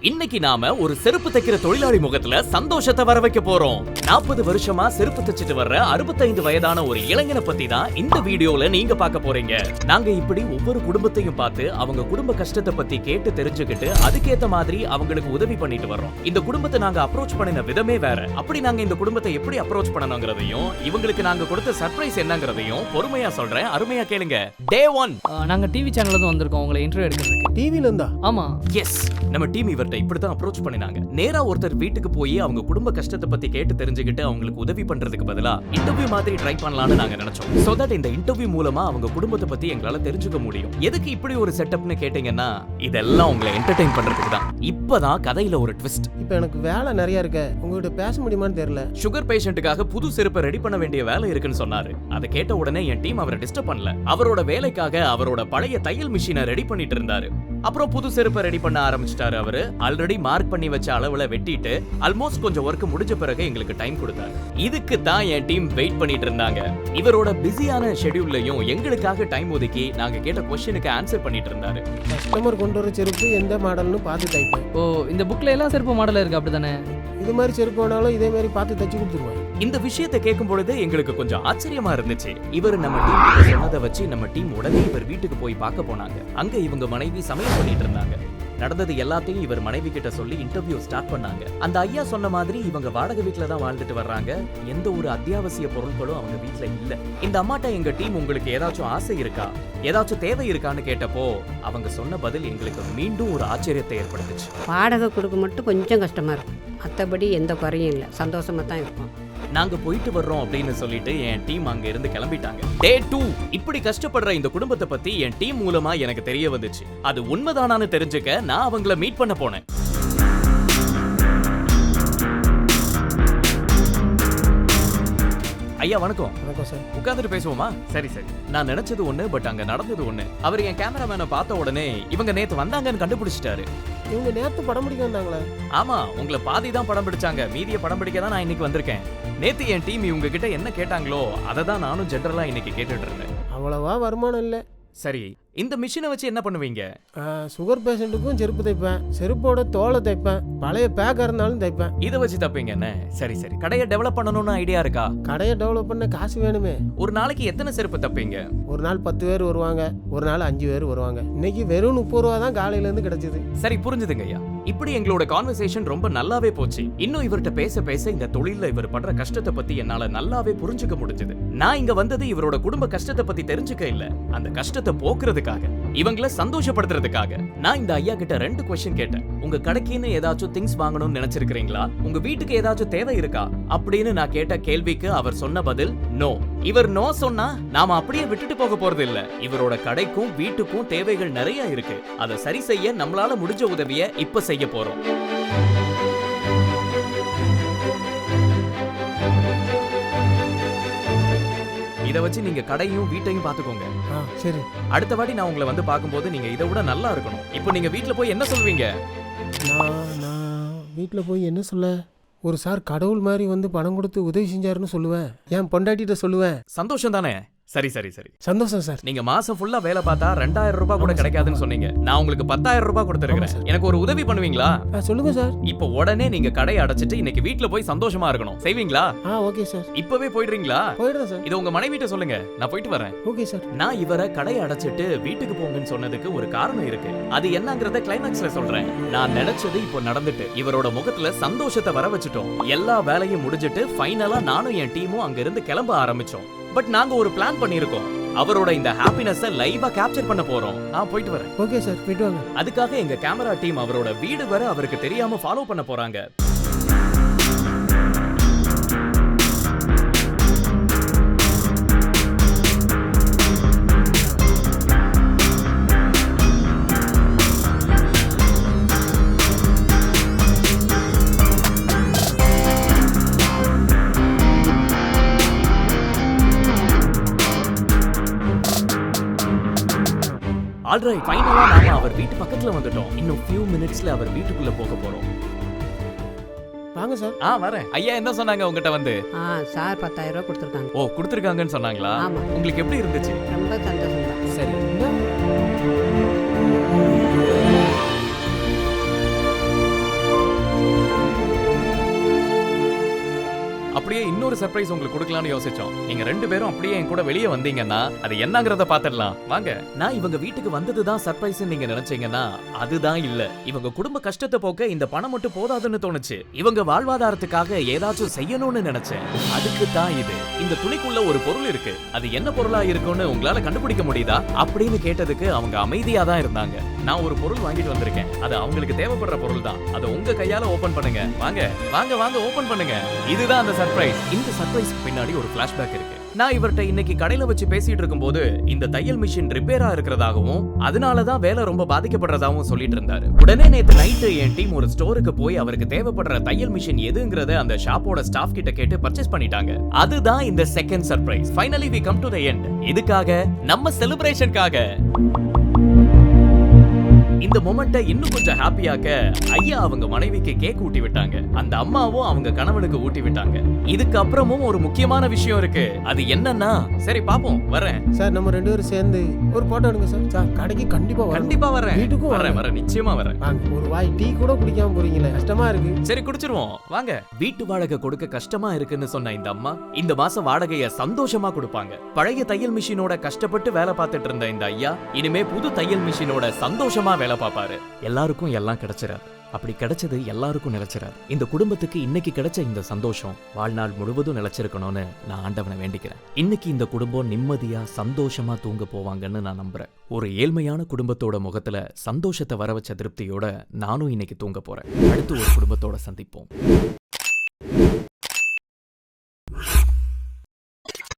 இன்னைக்கு நாம ஒரு செருப்பு தைக்கிற தொழிலாளி முகத்துல சந்தோஷத்தை வர வைக்க போறோம். 40 வருஷமா செருப்பு தைச்சிட்டு வர்ற 65 வயதான ஒரு இளைஞனை பத்தி தான் இந்த வீடியோல நீங்க பார்க்க போறீங்க. நாங்க இப்படி ஒவ்வொரு குடும்பத்தையும் பார்த்து அவங்க குடும்ப கஷ்டத்தை பத்தி கேட்டு தெரிஞ்சுக்கிட்டு அதுக்கேத்த மாதிரி அவங்களுக்கு உதவி பண்ணிட்டு வர்றோம். இந்த குடும்பத்தை நாங்க அப்ரோச் பண்ணின விதமே வேற. அப்படி நாங்க இந்த குடும்பத்தை எப்படி அப்ரோச் பண்ணணுங்கிறதையும் இவங்களுக்கு நாங்க கொடுத்த சர்ப்ரைஸ் என்னங்கிறதையும் பொறுமையா சொல்றேன், அருமையா கேளுங்க. டே 1 நாங்க டிவி சேனல்ல இருந்து வந்திருக்கோம் உங்களை இன்டர்வியூ எடுக்கிறதுக்கு. டிவில இருந்தா? ஆமா. எஸ், நம்ம டீம் இவர்ட்ட இப்படிதான் அப்ரோச் பண்ணினாங்க. நேரா ஒருத்தர் வீட்டுக்கு போய் அவங்க குடும்ப கஷ்டத்தை பத்தி கேட்டு தெரிஞ்சுக்கிட்டு அவங்களுக்கு உதவி பண்றதுக்கு பதிலா இன்டர்வியூ மாதிரி ட்ரை பண்ணலாம்னு நாங்க நினைச்சோம். சோ தட் இந்த இன்டர்வியூ மூலமா அவங்க குடும்பத்தை பத்தி எங்களால தெரிஞ்சுக்க முடியும். எதுக்கு இப்படி ஒரு செட்டப்னு கேட்டீங்கன்னா இதெல்லாம் உங்களை என்டர்டெயின் பண்றதுக்கு தான். இப்பதான் கதையில ஒரு ட்விஸ்ட். இப்போ எனக்கு வேலை நிறைய இருக்கு, உங்ககிட்ட பேச முடியுமான்னு தெரியல. சுகர் பேஷண்ட்டுக்காக புது செருப்பை ரெடி பண்ண வேண்டிய வேலை இருக்குன்னு சொன்னாரு. அதை கேட்ட உடனே என் டீம் அவரை டிஸ்டர்ப் பண்ணல. அவரோட வேலைக்காக அவரோட பழைய தையல் மிஷினை ரெடி பண்ணிட்டு இருந்தாரு. அப்புறம் புது செருப்பை ரெடி பண்ண ஆரம்பிச்சிட்டாரு. அவரு ஆல்ரெடி மார்க் பண்ணி வச்ச அளவுல வெட்டிட்டு ஆல்மோஸ்ட் கொஞ்சம் ஒர்க் முடிஞ்ச பிறகு எங்களுக்கு டைம் கொடுத்தாரு. இதுக்கு தான் என் டீம் வெயிட் பண்ணிட்டு இருந்தாங்க. இவரோட பிஸியான ஷெட்யூல்லையும் எங்களுக்காக டைம் ஒதுக்கி நாங்க கேட்ட क्वेश्चनக்கு ஆன்சர் பண்ணிட்டு இருந்தாரு. கஸ்டமர் கொண்டு வர செருப்பு எந்த மாடல்னு பார்த்து தைப்பேன். ஓ, இந்த புக்ல எல்லாம் செருப்பு மாடல் இருக்கு அப்படிதானே? இது மாதிரி செருப்பு வேணாலும் இதே மாதிரி பார்த்து தைச்சு கொடுத்துருவேன். இந்த விஷயத்தை கேட்கும் பொழுது எங்களுக்கு கொஞ்சம் ஆச்சரியமா இருந்துச்சு. இவர் நம்ம டீம் கிட்ட சொன்னதை வச்சு நம்ம டீம் உடனே இவர் வீட்டுக்கு போய் பார்க்க போனாங்க. அங்க இவங்க மனைவி சமையல் பண்ணிட்டு இருந்தாங்க. நடந்தது எல்லாத்தையும் இவர் மனைவி கிட்ட சொல்லி இன்டர்வியூ ஸ்டார்ட் பண்ணாங்க. அந்த ஐயா சொன்ன மாதிரி இவங்க வாடகை வீட்டுல தான் வாழ்ந்துட்டு வர்றாங்க. எந்த ஒரு அத்தியாவசிய பொருட்களும் அவங்க வீட்டுல இல்ல. இந்த அம்மாட்ட எங்க டீம் உங்களுக்கு ஏதாச்சும் ஆசை இருக்கா, ஏதாச்சும் தேவை இருக்கான்னு கேட்டப்போ அவங்க சொன்ன பதில் எங்களுக்கு மீண்டும் ஒரு ஆச்சரியத்தை ஏற்படுத்துச்சு. வாடகை கொடுக்க மட்டும் கொஞ்சம் கஷ்டமா இருக்கும், மற்றபடி எந்த குறையும் இல்லை, சந்தோஷமா தான் இருக்கும். நாங்க போயிட்டு வர்றோம் அப்படின்னு சொல்லிட்டு என் டீம் அங்க இருந்து கிளம்பிட்டாங்க. டே 2 இப்படி கஷ்டப்படுற இந்த குடும்பத்தை பத்தி என் டீம் மூலமா எனக்கு தெரிய வந்துச்சு. அது உண்மைதானான்னு தெரிஞ்சுக்க நான் அவங்கள மீட் பண்ண போனேன். ஐயா வணக்கம். வணக்கம் சார். உட்கார்ந்துட்டு பேசுவோமா? சரி சரி. நான் நினைச்சது ஒண்ணு, பட் அங்க நடந்தது ஒண்ணு. அவர் என் கேமராமேனை பார்த்த உடனே இவங்க நேத்து வந்தாங்கன்னு கண்டுபிடிச்சிட்டாரு. இவங்க நேத்து படம் பிடிக்க வந்தாங்களே? ஆமா, உங்களை பாதி தான் படம் பிடிச்சாங்க, மீதிய படம் பிடிக்க தான் நான் இன்னைக்கு வந்திருக்கேன். நேத்து என் டீம் இவங்க கிட்ட என்ன கேட்டாங்களோ அதை தான் நானும் ஜெனரலா இன்னைக்கு கேட்டுட்டு இருந்தேன். அவ்வளவா வருமானம் இல்லை. சரி, இந்த மிஷினை வச்சு என்ன பண்ணுவீங்க? சுகர் பேஷண்ட்டுக்கும் செருப்பு தைப்பேன், செருப்போட தோலை தைப்பேன், பழைய பேக்கா இருந்தாலும் தைப்பேன். இதை வச்சு தப்பீங்க என்ன? சரி சரி. கடையை டெவலப் பண்ணணும்னு ஐடியா இருக்கா? கடையை டெவலப் பண்ண காசு வேணுமே. ஒரு நாளைக்கு எத்தனை செருப்பு தப்பீங்க? ஒரு நாள் 10 பேர் வருவாங்க, ஒரு நாள் 5 பேர் வருவாங்க. இன்னைக்கு வெறும் 30 ரூபா தான் காலையில இருந்து கிடைச்சது. சரி, புரிஞ்சுதுங்க ஐயா. இப்படி எங்களோட கான்வர்சேஷன் ரொம்ப நல்லாவே போச்சு. இன்னும் இவர்கிட்ட பேச பேச இந்த தொழில்ல இவர் படுற கஷ்டத்தை பத்தி என்னால நல்லாவே புரிஞ்சுக்க முடிஞ்சது. நான் இங்க வந்தது இவரோட குடும்ப கஷ்டத்தை பத்தி தெரிஞ்சுக்க இல்ல, அந்த கஷ்டத்தை போக்குறதுக்காக, இவங்கள சந்தோஷப்படுத்துறதுக்காக. நான் இந்த ஐயா கிட்ட 2 क्वेश्चन கேட்டேன். உங்க கடைக்குன்னு ஏதாச்சும் திங்ஸ் வாங்கணும்னு நினைச்சிருக்கீங்களா, உங்க வீட்டுக்கு ஏதாச்சும் தேவை இருக்கா அப்படின்னு நான் கேட்ட கேள்விக்கு அவர் சொன்ன பதில் நோ. இவர் நோ சொன்னா நாம அப்படியே விட்டுட்டு போக போறது இல்ல. இவரோட கடைக்கும் வீட்டுக்கும் தேவைகள் நிறைய இருக்கு. அதை சரி செய்ய நம்மளால முடிஞ்ச உதவியை இப்ப செய்ய போறோம். இத வச்சு நீங்க கடையும் வீட்டையும் பாத்துக்கோங்க. சரி. அடுத்த வாட்டி நான் உங்களை வந்து பாக்கும்போது நீங்க இதை விட நல்லா இருக்கணும். இப்போ நீங்க வீட்ல போய் என்ன சொல்வீங்க? நான் வீட்டில் போய் என்ன சொல்ல, ஒரு சார் கடவுள் மாதிரி வந்து பணம் கொடுத்து உதவி செஞ்சாருன்னு சொல்லுவேன். என் பொண்டாட்டிட்ட சொல்லுவேன். சந்தோஷம் தானே? சரி சரி சரி. சந்தோஷம் சார். நீங்க மாசம் ஃபுல்லா வேலை பார்த்தா 2000 ரூபாய் கூட கிடைக்காதுன்னு சொன்னீங்க. நான் உங்களுக்கு 10,000 ரூபாய் கொடுத்துருக்கேன். எனக்கு ஒரு உதவி பண்ணுவீங்களா? சொல்லுங்க சார். இப்போ உடனே நீங்க கடையை அடைச்சிட்டு இன்னைக்கு வீட்ல போய் சந்தோஷமா இருக்கணும். செய்வீங்களா? Okay sir. இப்பவே போயிடுறீங்களா? போயிடுறேன் சார். இதை உங்க மனைவிட்ட சொல்லுங்க, நான் போயிட்டு வரேன். Okay sir. நான் இவரை கடையை அடைச்சிட்டு வீட்டுக்கு போங்கன்னு சொன்னதுக்கு ஒரு காரணம் இருக்கு. அது என்னங்கறத கிளைமாக்ஸ்ல சொல்றேன். நான் நினைச்சது இப்போ நடந்துட்டு இவரோட முகத்துல சந்தோஷத்தை வர வச்சுட்டோம். எல்லா வேலையும் முடிஞ்சிட்டு ஃபைனலா நானும் என் டீமும் அங்க இருந்து கிளம்ப ஆரம்பிச்சோம். பட் நாங்க ஒரு பிளான் பண்ணிருக்கோம். அவரோட இந்த ஹாப்பினஸ் லைவா கேப்சர் பண்ண போறோம். நான் போயிட்டு வரேன். ஓகே சார், போயிட்டு வாங்க. அதுக்காக எங்க கேமரா டீம் அவரோட வீடு வரை அவருக்கு தெரியாம ஃபாலோ பண்ண போறாங்க. ஆல்ரைட், ஃபைனலா நாம அவர் வீட்டு பக்கத்துல வந்துட்டோம். இன்னும் few minutesல அவர் வீட்டுக்குள்ள போக போறோம். வாங்க சார். வரேன். ஐயா என்ன சொன்னாங்க உங்ககிட்ட வந்து? சார் 10,000 ரூபாய் கொடுத்துருக்காங்க. ஓ, கொடுத்துருக்காங்கன்னு சொன்னாங்களா? ஆமா. உங்களுக்கு எப்படி இருந்துச்சு? ரொம்ப சந்தோஷம் தான். சரி. ஒரு சர்ப்ரைஸ் உங்களுக்கு கொடுக்கலாம்னு யோசிச்சோம். நீங்க 2 பேரும் அப்படியே என் கூட வெளியே வந்தீங்கன்னா அது என்னங்கறத பாத்துடலாம் வாங்க. நான் இவங்க வீட்டுக்கு வந்ததுதான் சர்ப்ரைஸ் நீங்க நினைச்சீங்கன்னா அதுதான் இல்ல. இவங்க குடும்ப கஷ்டத்தை போக்க இந்த பணம் மட்டும் போதாதுன்னு தோணுச்சு. இவங்க வாழ்வாதாரத்துக்காக ஏதாச்சும் செய்யணும்னு நினைச்சேன். அதுக்கு தான் இது. இந்த துணிக்குள்ள ஒரு பொருள் இருக்கு. அது என்ன பொருளா இருக்கும்னு உங்களால கண்டுபிடிக்க முடியுதா அப்படின்னு கேட்டதுக்கு அவங்க அமைதியா தான் இருந்தாங்க. நான் ஒரு பொருள் வாங்கிட்டு வந்திருக்கேன். அது அவங்களுக்கு தேவைப்படுற பொருள் தான். அதை உங்க கையால ஓபன் பண்ணுங்க. வாங்க வாங்க வாங்க ஓபன் பண்ணுங்க. இதுதான் அந்த சர்ப்ரைஸ். இந்த சர்ப்ரைஸ்க்கு பின்னாடி ஒரு ஃபிளாஷ்பேக் இருக்கு. நான் இவர்ட்ட இன்னைக்கு கடையில வச்சு பேசிட்டு இருக்கும்போது இந்த தையல் மிஷின் ரிப்பேரா இருக்கிறதாகவும் அதனாலதான் வேலை ரொம்ப பாதிக்கப்படுறதாகவும் சொல்லிட்டு இருந்தாரு. உடனே நேத்து நைட்டு என் டீம் ஒரு ஸ்டோருக்கு போய் அவருக்கு தேவைப்படுற தையல் மிஷின் எதுங்கறத அந்த ஷாப்போட ஸ்டாஃப் கிட்ட கேட்டு பர்ச்சேஸ் பண்ணிட்டாங்க. அதுதான் இந்த second surprise. Finally we come to the end. இதுக்காக நம்ம செலிப்ரேஷனுக்காக இந்த மொமெண்ட்டை இன்னும் கொஞ்சம் ஹாப்பியாக்க ஐயா அவங்க மனைவிக்கு கேக் ஊட்டி விட்டாங்க. அந்த அம்மாவும் அவங்க கணவனுக்கு ஊட்டி விட்டாங்க. இதுக்கு அப்புறமும் ஒரு முக்கியமான விஷயம் இருக்கு. அது என்னன்னா சரி பாப்போம் வரேன். சார் நம்ம 2 பேரும் சேர்ந்து ஒரு போட்டோ எடுங்க சார். சார் கடைக்கு கண்டிப்பா வரணும். கண்டிப்பா வரேன். வீட்டுக்கும் வரேன் நிச்சயமா வரேன். வாங்க ஒரு வாய் டீ கூட குடிக்காம போறீங்களே கஷ்டமா இருக்கு. சரி குடிச்சிருவோம் வாங்க. வீட்டு வாடகை கொடுக்க கஷ்டமா இருக்குன்னு சொன்ன இந்த அம்மா இந்த மாசம் வாடகைய சந்தோஷமா கொடுப்பாங்க. பழைய தையல் மிஷினோட கஷ்டப்பட்டு வேலை பார்த்துட்டு இருந்த இந்த ஐயா இனிமே புது தையல் மிஷினோட சந்தோஷமா வேலை பார்ப்பாரு. எல்லாருக்கும் எல்லாம் கிடைச்சிடாது. அப்படி கிடைச்சது எல்லாருக்கும் நிலைச்சிடாது. இந்த குடும்பத்துக்கு இன்னைக்கு கிடைச்ச இந்த சந்தோஷம் வாழ்நாள் முழுவதும் நிலைச்சிருக்கணும்னு நான் ஆண்டவனை வேண்டிக்கிறேன். இன்னைக்கு இந்த குடும்பம் நிம்மதியா சந்தோஷமா தூங்க போவாங்கன்னு நான் நம்புறேன். ஒரு ஏழ்மையான குடும்பத்தோட முகத்துல சந்தோஷத்தை வர வச்ச திருப்தியோட நானும் இன்னைக்கு தூங்க போறேன். அடுத்து ஒரு குடும்பத்தோட சந்திப்போம்.